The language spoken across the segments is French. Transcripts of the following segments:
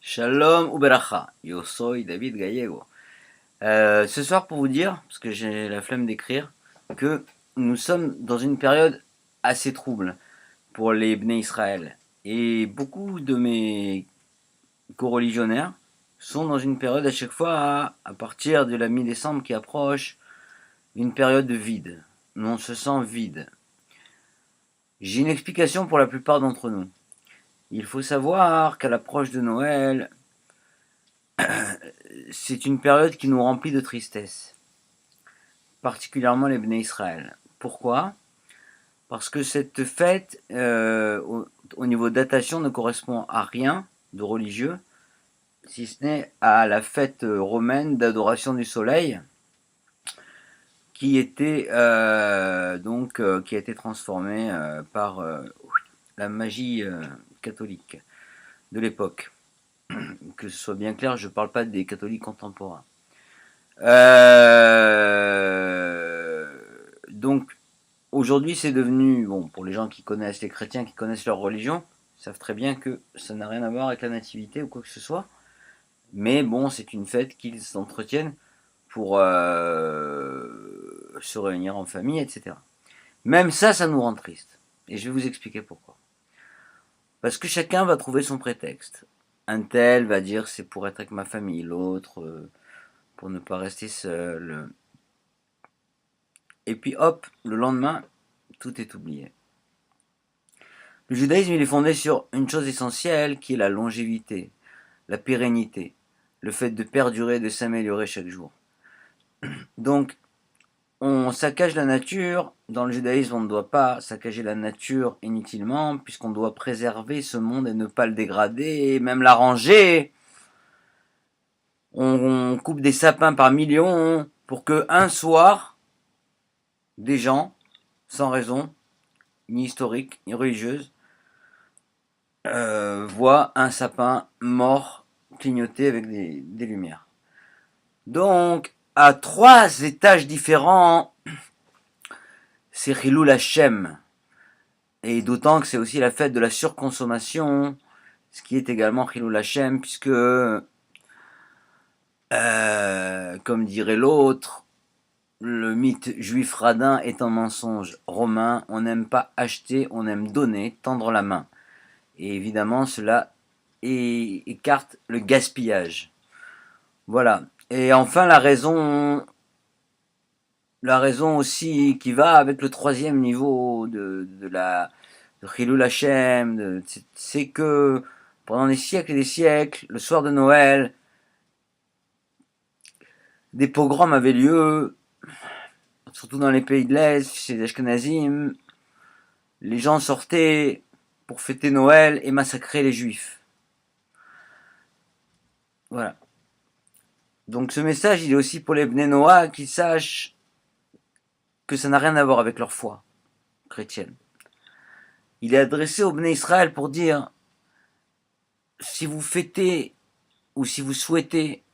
Shalom Uberacha, yo soy David Gallego. Ce soir pour vous dire, parce que j'ai la flemme d'écrire, que nous sommes dans une période assez trouble pour les Bnei Israël. Et beaucoup de mes co-religionnaires sont dans une période à chaque fois, à partir de la mi-décembre qui approche, une période de vide. Où on se sent vide. J'ai une explication pour la plupart d'entre nous. Il faut savoir qu'à l'approche de Noël, c'est une période qui nous remplit de tristesse, particulièrement les Bnei Israël. Pourquoi? Parce que cette fête, au niveau datation, ne correspond à rien de religieux, si ce n'est à la fête romaine d'adoration du soleil, qui était qui a été transformée par la magie catholique de l'époque. Que ce soit bien clair, je ne parle pas des catholiques contemporains. Donc, aujourd'hui, c'est devenu, bon, pour les gens qui connaissent, les chrétiens qui connaissent leur religion, ils savent très bien que ça n'a rien à voir avec la nativité ou quoi que ce soit. Mais bon, c'est une fête qu'ils s'entretiennent pour se réunir en famille, etc. Même ça, ça nous rend triste. Et je vais vous expliquer pourquoi. Parce que chacun va trouver son prétexte. Un tel va dire c'est pour être avec ma famille, l'autre pour ne pas rester seul. Et puis hop, le lendemain, tout est oublié. Le judaïsme, il est fondé sur une chose essentielle qui est la longévité, la pérennité, le fait de perdurer, de s'améliorer chaque jour. Donc, on saccage la nature. Dans le judaïsme, on ne doit pas saccager la nature inutilement, puisqu'on doit préserver ce monde et ne pas le dégrader, et même l'arranger. On coupe des sapins par millions pour que un soir, des gens, sans raison, ni historique, ni religieuse, voient un sapin mort clignoter avec des lumières. Donc, à 3 étages différents, c'est Chilul Hashem. Et d'autant que c'est aussi la fête de la surconsommation, ce qui est également Chilul Hashem, puisque, comme dirait l'autre, le mythe juif radin est un mensonge romain. On n'aime pas acheter, on aime donner, tendre la main. Et évidemment, cela écarte le gaspillage. Voilà. Et enfin, la raison aussi qui va avec le troisième niveau de Chilul Hashem, c'est que pendant des siècles et des siècles, le soir de Noël, des pogroms avaient lieu, surtout dans les pays de l'Est, chez les Ashkenazim. Les gens sortaient pour fêter Noël et massacrer les Juifs. Voilà. Donc ce message, il est aussi pour les Bnei Noach qui sachent que ça n'a rien à voir avec leur foi chrétienne. Il est adressé aux Bnei Israël pour dire, si vous fêtez ou si vous souhaitez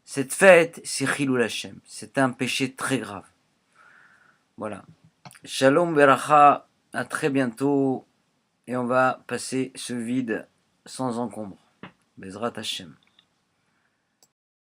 cette fête, c'est Chilul Hashem. C'est un péché très grave. Voilà. Shalom Beracha, à très bientôt. Et on va passer ce vide sans encombre. Bezrat Hashem.